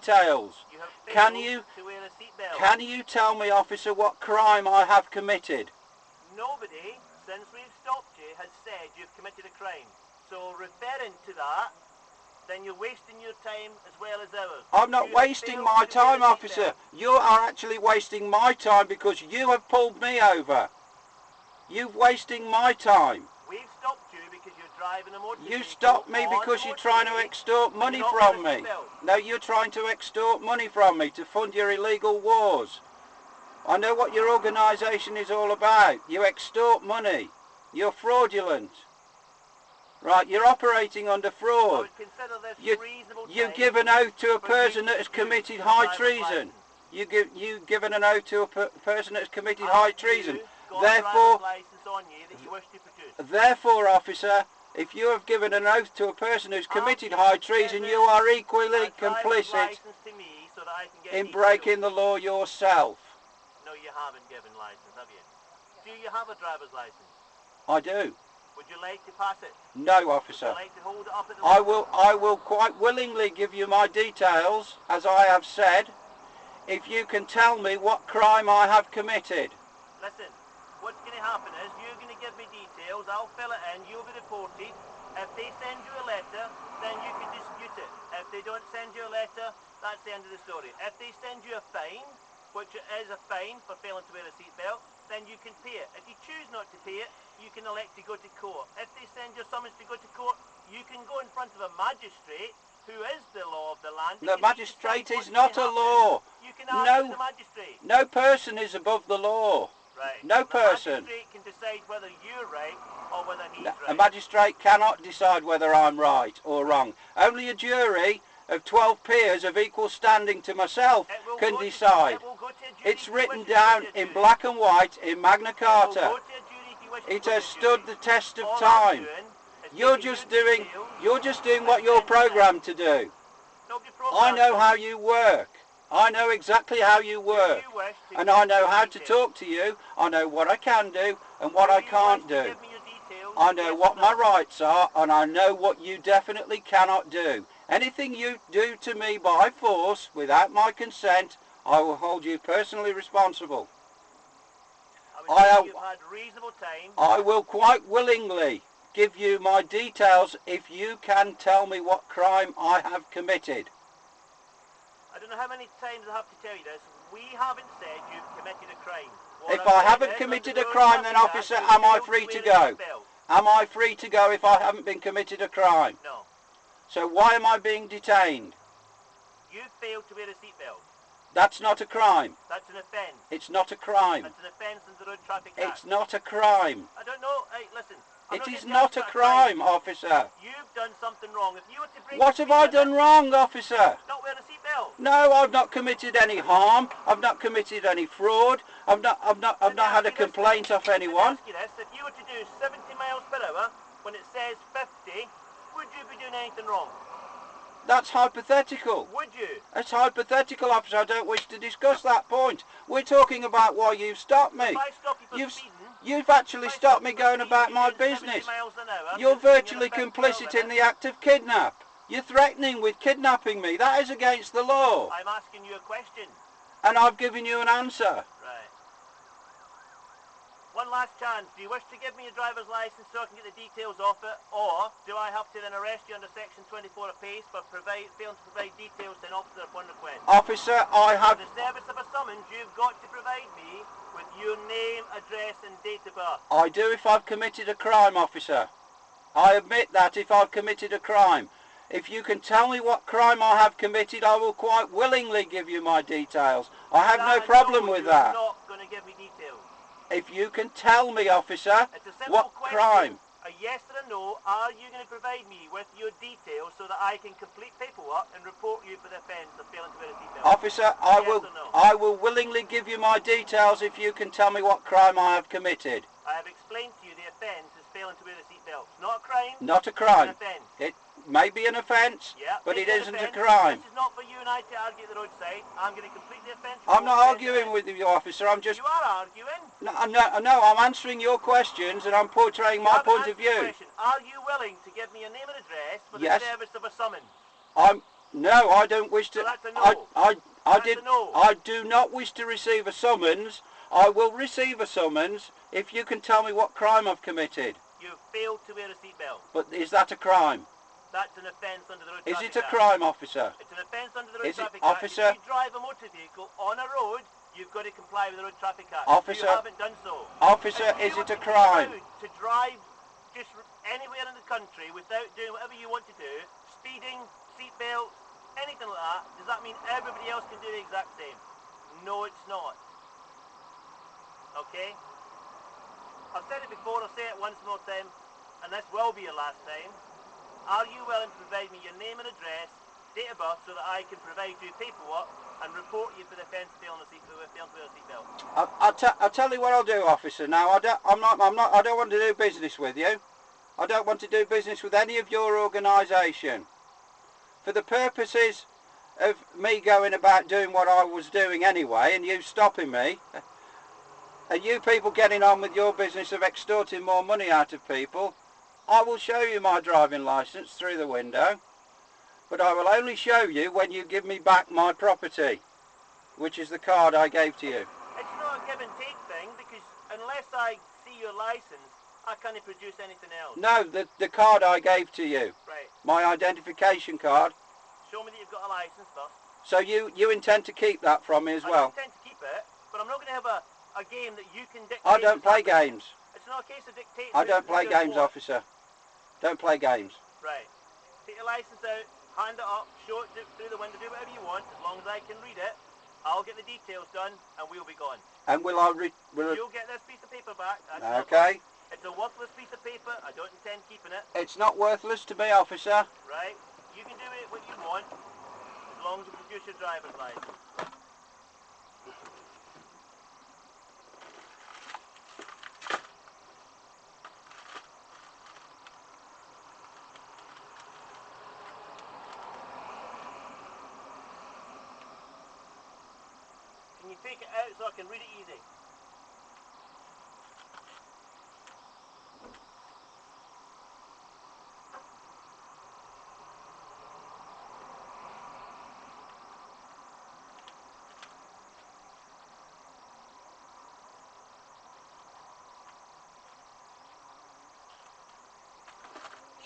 details. You have Can failed you to wear a seatbelt. can you tell me, officer, what crime I have committed? Nobody, since we've stopped you, has said you've committed a crime. So referring to that, then you're wasting your time as well as ours. I'm not wasting my time, officer. You are actually wasting my time because you have pulled me over. You're wasting my time. We've stopped you because you're driving a motorcycle. You stopped me because you're trying to extort money from me. No, you're trying to extort money from me to fund your illegal wars. I know what your organisation is all about. You extort money. You're fraudulent. Right, you're operating under fraud. You give an oath to a person that has committed high treason. You've given an oath to a person that has committed high treason. Therefore, officer, if you have given an oath to a person who's committed high treason, you are equally complicit in breaking the law yourself. No, you haven't given license, have you? Do you have a driver's license? I do. Would you like to pass it? No, officer. Would you like to hold it up at the I will quite willingly give you my details, as I have said, if you can tell me what crime I have committed. Listen, what's going to happen is you're going to give me details, I'll fill it in, you'll be reported. If they send you a letter, then you can dispute it. If they don't send you a letter, that's the end of the story. If they send you a fine, which is a fine for failing to wear a seatbelt, then you can pay it. If you choose not to pay it, you can elect to go to court. If they send you a summons to go to court, you can go in front of a magistrate who is the law of the land. The magistrate is not a law. You can ask the magistrate. No person is above the law. Right. No person. The magistrate can decide whether you're right or whether he's right. A magistrate cannot decide whether I'm right or wrong. Only a jury of 12 peers of equal standing to myself can decide. It's written down in black and white in Magna Carta. It has stood the test of time. You're just doing what you're programmed to do. I know how you work. I know exactly how you work. And I know how to talk to you. I know what I can do and what I can't do. I know what my rights are, and I know what you definitely cannot do. Anything you do to me by force, without my consent, I will hold you personally responsible. I will quite willingly give you my details if you can tell me what crime I have committed. I don't know how many times I have to tell you this. We haven't said you've committed a crime. If I haven't committed a crime, then, officer, am I free to go? Am I free to go if I haven't been committed a crime? No. So why am I being detained? You failed to wear a seatbelt. That's not a crime. That's an offence. It's not a crime. That's an offence under the Road Traffic Act. It's not a crime. I don't know. Hey, listen. It is not a crime, officer. You've done something wrong. If you were to break What have I done wrong, officer? Not wearing a seatbelt. No, I've not committed any harm. I've not committed any fraud. I've not had a complaint off anyone. If you were to do 70 miles per hour when it says 50, would you be doing anything wrong? That's hypothetical. Would you? It's hypothetical, officer. I don't wish to discuss that point. We're talking about why you've stopped me. If I stop you for speeding, you've actually stopped me going about my business. You're virtually complicit in the act of kidnap. You're threatening with kidnapping me. That is against the law. I'm asking you a question. And I've given you an answer. Right. One last chance. Do you wish to give me a driver's license so I can get the details off it? Or do I have to then arrest you under section 24 apiece for failing to provide details to an officer upon request? Officer, I have... For the service of a summons, you've got to provide me with your name, address and date of birth. I do if I've committed a crime, officer. I admit that if I've committed a crime. If you can tell me what crime I have committed, I will quite willingly give you my details. I have no problem with that. You're not going to give me details. If you can tell me, officer, what crime? A yes or a no, are you going to provide me with your details so that I can complete paperwork and report you for the offence of failing to wear a seatbelt? Officer, I will willingly give you my details if you can tell me what crime I have committed. I have explained to you the offence is failing to wear a seatbelt. It's not a crime. Not a crime. It's an offence. It may be an offence, but it isn't a crime. This is not for you and I to argue at the roadside. I'm going to complete the offence. I'm not arguing with you, officer. I'm just... You are arguing. No, I'm answering your questions and I'm portraying my point of view. Are you willing to give me a name and address for the service of a summons? No, I don't wish to. So that's a no. I do not wish to receive a summons. I will receive a summons if you can tell me what crime I've committed. You failed to wear a seatbelt. But is that a crime? That's an offence under the Road Is Traffic it a Act. crime, officer? It's an offence under the Road Is it, Traffic Act. officer? If you drive a motor vehicle on a road, you've got to comply with the Road Traffic Act. Officer, you haven't done so. Officer, is it a crime? To drive just anywhere in the country without doing whatever you want to do, speeding, seatbelts, anything like that, does that mean everybody else can do the exact same? No, it's not. Okay? I've said it before, I'll say it once more time, and this will be your last time. Are you willing to provide me your name and address, date of birth, so that I can provide you paperwork and report you for the offence of failing to wear a seatbelt? I'll tell you what I'll do, officer. Now, I don't want to do business with you. I don't want to do business with any of your organisation. For the purposes of me going about doing what I was doing anyway, and you stopping me, and you people getting on with your business of extorting more money out of people, I will show you my driving licence through the window, but I will only show you when you give me back my property, which is the card I gave to you. It's not a give and take thing, because unless I see your licence, I can't produce anything else. No, the card I gave to you. Right. My identification card. Show me that you've got a licence first. So you intend to keep that from me as well? I intend to keep it, but I'm not going to have a game that you can dictate. I don't play games. It's not a case of dictating. I don't play games, officer. Don't play games. Right. Take your licence out, hand it up, show it through the window, do whatever you want, as long as I can read it. I'll get the details done, and we'll be gone. And will You'll get this piece of paper back. Okay. It's a worthless piece of paper. I don't intend keeping it. It's not worthless to me, officer. Right. You can do it what you want, as long as you produce your driver's licence. Can you take it out so I can read it easy?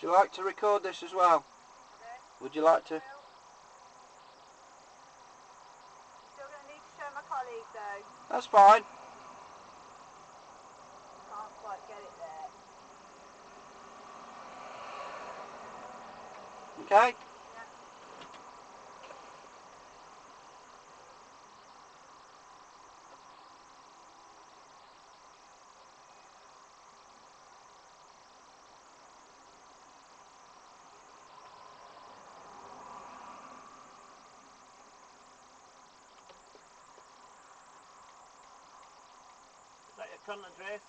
Would you like to record this as well? Okay. Would you like to? You're still going to need to show my colleague though. That's fine. Can't quite get it there. Okay. Yeah. Is that your current address?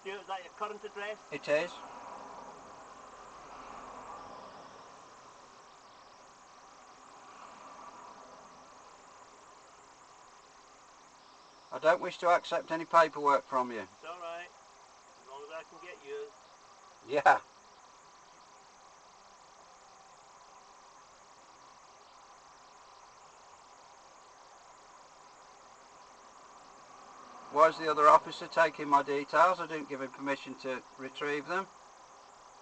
Stuart, is that your current address? It is. I don't wish to accept any paperwork from you. It's alright, as long as I can get yours. Yeah. Why is the other officer taking my details? I didn't give him permission to retrieve them.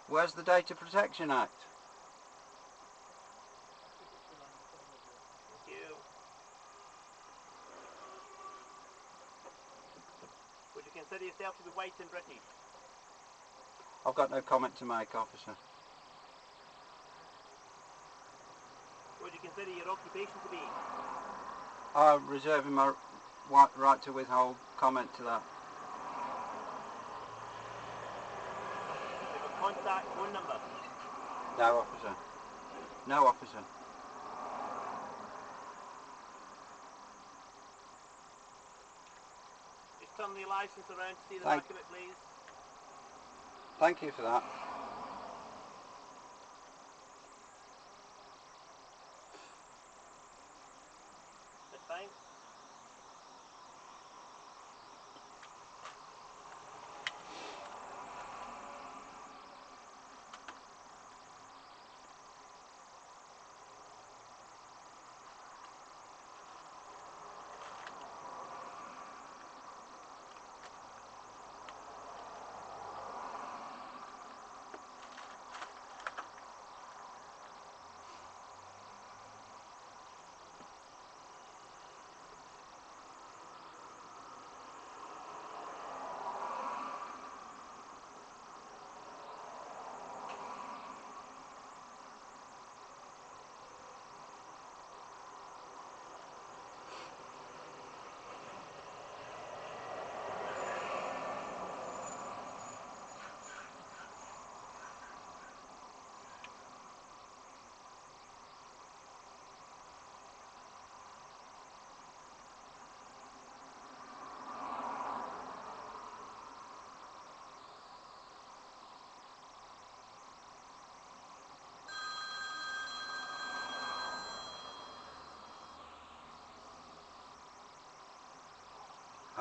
Where's the Data Protection Act? Thank you. Would you consider yourself to be white and British? I've got no comment to make, officer. What do you consider your occupation to be? I'm reserving my right to withhold comment to that. You have a contact phone number? No, officer. No, officer. Just turn the licence around to see the Thank- back of it, please. Thank you for that. That's fine.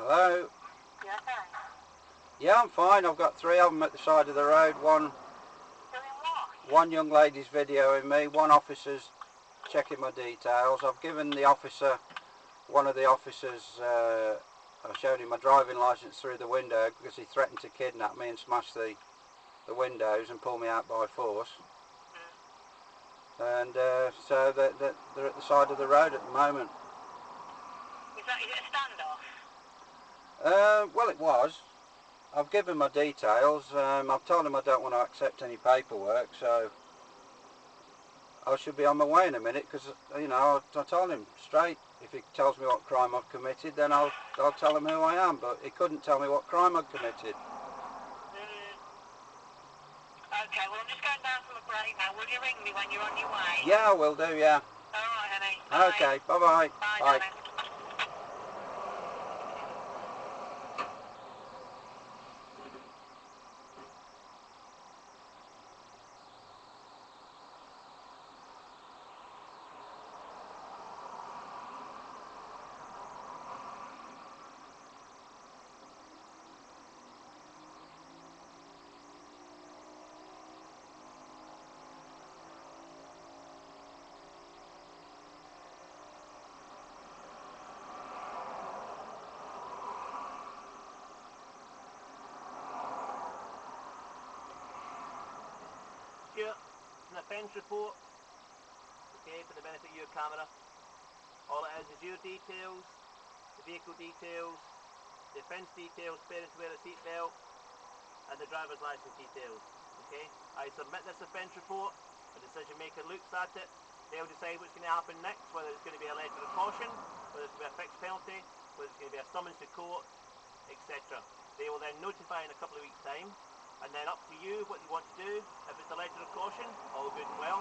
Hello? You okay? Yeah, I'm fine. I've got 3 of them at the side of the road. Doing what? One young lady's videoing me, one officer's checking my details. I've given the officer, one of the officers, I showed him my driving licence through the window because he threatened to kidnap me and smash the windows and pull me out by force. And so they're at the side of the road at the moment. Is it a standoff? Well, it was. I've given my details. I've told him I don't want to accept any paperwork, so I should be on my way in a minute because, you know, I told him straight, if he tells me what crime I've committed, then I'll tell him who I am, but he couldn't tell me what crime I'd committed. Okay, well I'm just going down from a break now. Will you ring me when you're on your way? Yeah, I will do, yeah. Alright, honey. Bye. Okay, bye-bye. Bye, Bye. darling. Here, an offence report, okay, for the benefit of your camera. All it is your details, the vehicle details, the offence details, failing to wear a seatbelt, and the driver's licence details, okay? I submit this offence report, a decision maker looks at it, they'll decide what's going to happen next, whether it's going to be a letter of caution, whether it's going to be a fixed penalty, whether it's going to be a summons to court, etc. They will then notify in a couple of weeks' time, and then up to you what you want to do. If it's a letter of caution, all good and well.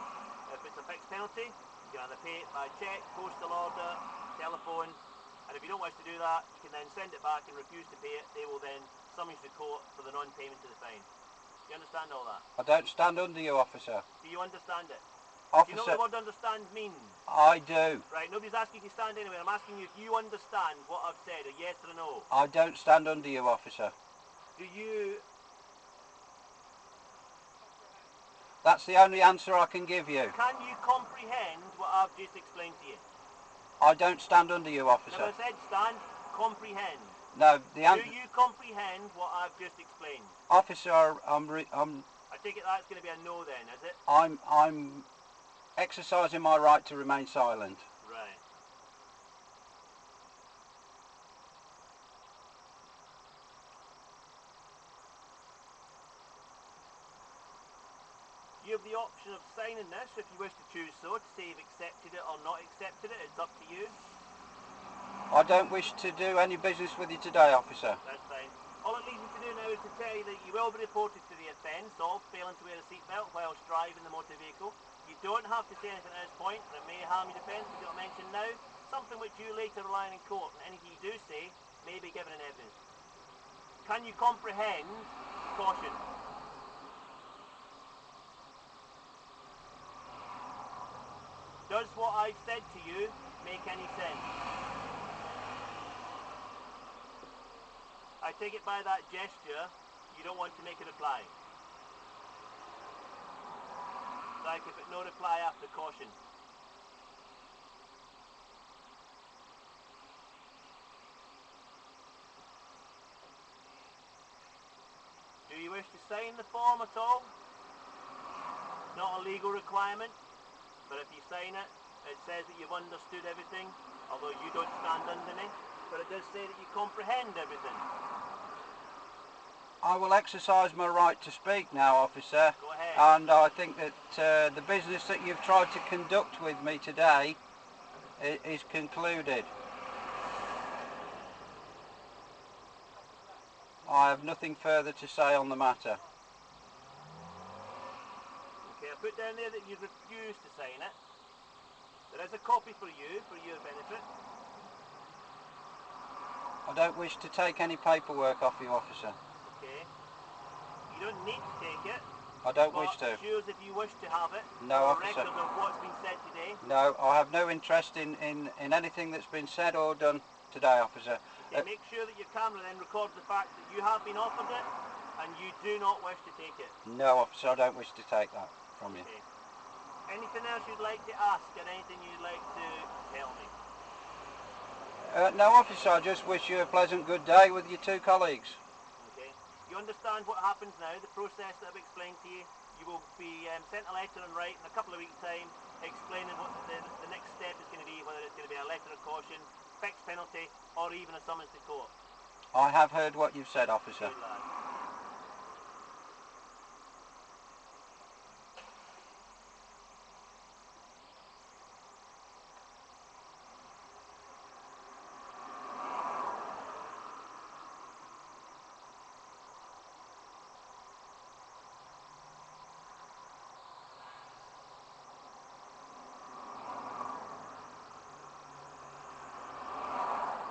If it's a fixed penalty, you can either pay it by cheque, postal order, telephone, and if you don't wish to do that, you can then send it back and refuse to pay it. They will then summons you to court for the non-payment of the fine. Do you understand all that? I don't stand under you, officer. Do you understand it? Officer, Do you know what the word understand means? I do. Right, nobody's asking you to stand anywhere. I'm asking you if you understand what I've said, a yes or a no. I don't stand under you, officer. Do you... That's the only answer I can give you. Can you comprehend what I've just explained to you? I don't stand under you, officer. Never said stand, comprehend. No, the answer... Do you comprehend what I've just explained? Officer, I take it that's going to be a no then, is it? I'm exercising my right to remain silent. Right. You have the option of signing this if you wish to choose so, to say you've accepted it or not accepted it. It's up to you. I don't wish to do any business with you today, officer. That's fine. All it leaves me to do now is to tell you that you will be reported to the offence of failing to wear a seatbelt whilst driving the motor vehicle. You don't have to say anything at this point, but it may harm your defence, which I'll mention now. Something which you later rely on in court, and anything you do say may be given in evidence. Can you comprehend caution? Does what I've said to you make any sense? I take it by that gesture, you don't want to make a reply. So I can put no reply after caution. Do you wish to sign the form at all? Not a legal requirement, but if you sign it, it says that you've understood everything, although you don't stand underneath, but it does say that you comprehend everything. I will exercise my right to speak now, officer. Go ahead. And I think that the business that you've tried to conduct with me today is concluded. I have nothing further to say on the matter. Okay, I put down there that you refuse to sign it. There is a copy for you, for your benefit. I don't wish to take any paperwork off you, officer. Okay. You don't need to take it. I don't wish to. Choose if you wish to have it. No, for officer. record of what's been said today. No, I have no interest in anything that's been said or done today, officer. Okay, make sure that your camera then records the fact that you have been offered it and you do not wish to take it. No, officer, I don't wish to take that from you. Okay. Anything else you'd like to ask and anything you'd like to tell me? No, officer, I just wish you a pleasant good day with your two colleagues. Okay. You understand what happens now, the process that I've explained to you? You will be sent a letter and write in a couple of weeks' time explaining what the next step is going to be, whether it's going to be a letter of caution, fixed penalty, or even a summons to court. I have heard what you've said, officer. Good lad.